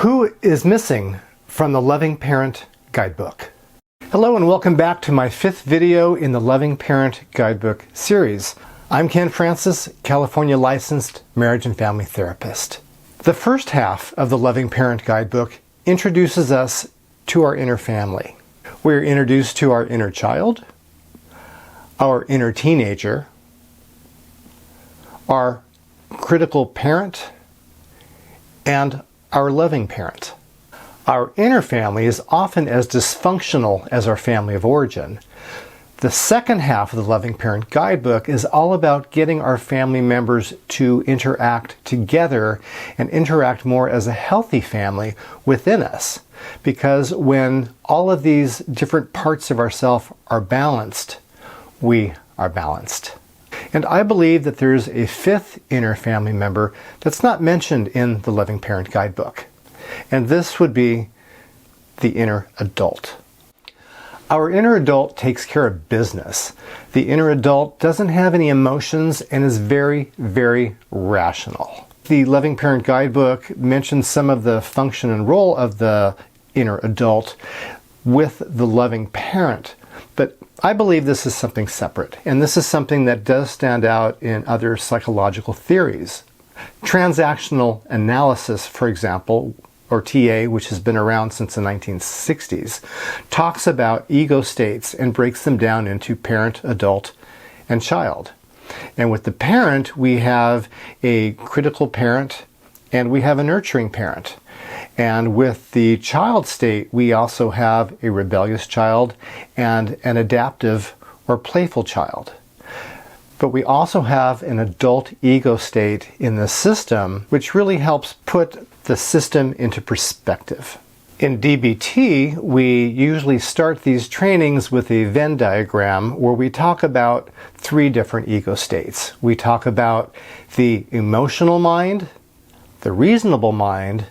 Who is missing from the Loving Parent Guidebook? Hello and welcome back to my 5th video in the Loving Parent Guidebook series. I'm Ken Francis, California licensed marriage and family therapist. The first half of the Loving Parent Guidebook introduces us to our inner family. We're introduced to our inner child, our inner teenager, our critical parent, and our loving parent. Our inner family is often as dysfunctional as our family of origin. The second half of the Loving Parent Guidebook is all about getting our family members to interact together and interact more as a healthy family within us. Because when all of these different parts of ourselves are balanced, we are balanced. And I believe that there's a 5th inner family member that's not mentioned in the Loving Parent Guidebook. And this would be the inner adult. Our inner adult takes care of business. The inner adult doesn't have any emotions and is very, very rational. The Loving Parent Guidebook mentions some of the function and role of the inner adult with the loving parent. But I believe this is something separate, and this is something that does stand out in other psychological theories. Transactional analysis, for example, or TA, which has been around since the 1960s, talks about ego states and breaks them down into parent, adult, and child. And with the parent, we have a critical parent and we have a nurturing parent. And with the child state, we also have a rebellious child and an adaptive or playful child. But we also have an adult ego state in the system, which really helps put the system into perspective. In DBT, we usually start these trainings with a Venn diagram where we talk about 3 different ego states. We talk about the emotional mind, the reasonable mind,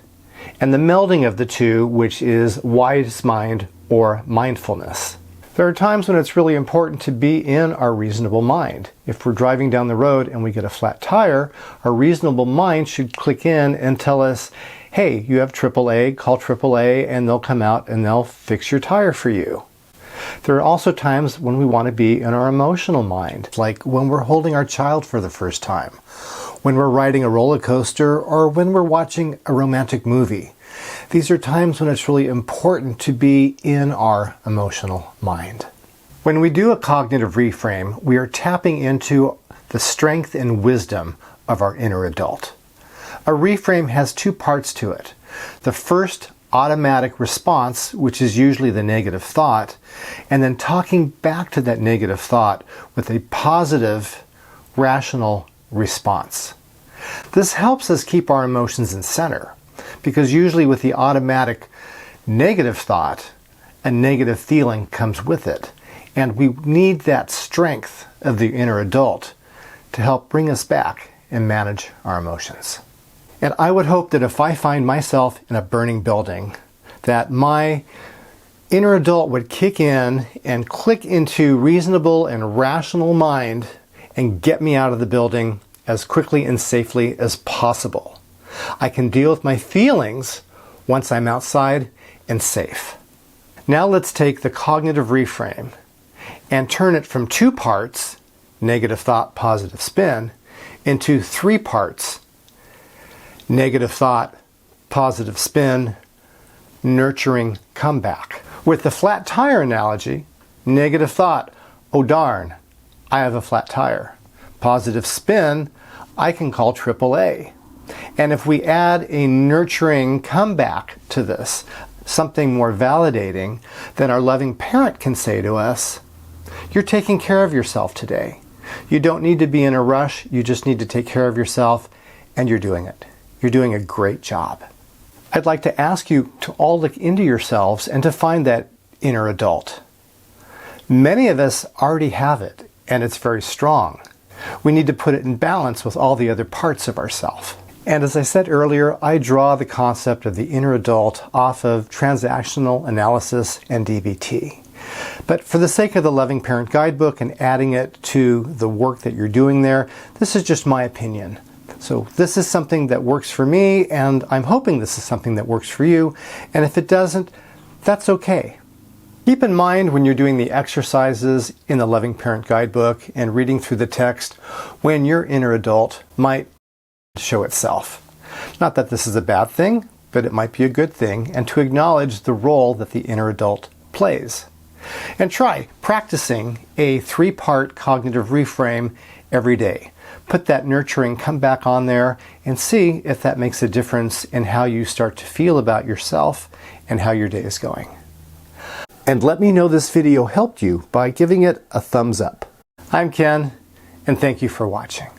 and the melding of the two, which is wise mind or mindfulness. There are times when it's really important to be in our reasonable mind. If we're driving down the road and we get a flat tire, our reasonable mind should click in and tell us, hey, you have AAA, call AAA and they'll come out and they'll fix your tire for you. There are also times when we want to be in our emotional mind, like when we're holding our child for the first time, when we're riding a roller coaster, or when we're watching a romantic movie. These are times when it's really important to be in our emotional mind. When we do a cognitive reframe, we are tapping into the strength and wisdom of our inner adult. A reframe has 2 parts to it. The first, automatic response, which is usually the negative thought, and then talking back to that negative thought with a positive, rational response. This helps us keep our emotions in center, because usually with the automatic negative thought, a negative feeling comes with it, and we need that strength of the inner adult to help bring us back and manage our emotions. And I would hope that if I find myself in a burning building, that my inner adult would kick in and click into reasonable and rational mind and get me out of the building as quickly and safely as possible. I can deal with my feelings once I'm outside and safe. Now let's take the cognitive reframe and turn it from 2 parts, negative thought, positive spin, into 3 parts, negative thought, positive spin, nurturing comeback. With the flat tire analogy, negative thought, oh darn, I have a flat tire. Positive spin, I can call AAA. And if we add a nurturing comeback to this, something more validating, then our loving parent can say to us, you're taking care of yourself today. You don't need to be in a rush, you just need to take care of yourself, and you're doing it. You're doing a great job. I'd like to ask you to all look into yourselves and to find that inner adult. Many of us already have it, and it's very strong. We need to put it in balance with all the other parts of ourselves. And as I said earlier, I draw the concept of the inner adult off of transactional analysis and DBT. But for the sake of the Loving Parent Guidebook and adding it to the work that you're doing there, this is just my opinion. So this is something that works for me, and I'm hoping this is something that works for you. And if it doesn't, that's okay. Keep in mind when you're doing the exercises in the Loving Parent Guidebook and reading through the text when your inner adult might show itself. Not that this is a bad thing, but it might be a good thing, and to acknowledge the role that the inner adult plays. And try practicing a 3-part cognitive reframe every day. Put that nurturing come back on there and see if that makes a difference in how you start to feel about yourself and how your day is going. And let me know this video helped you by giving it a thumbs up. I'm Ken, and thank you for watching.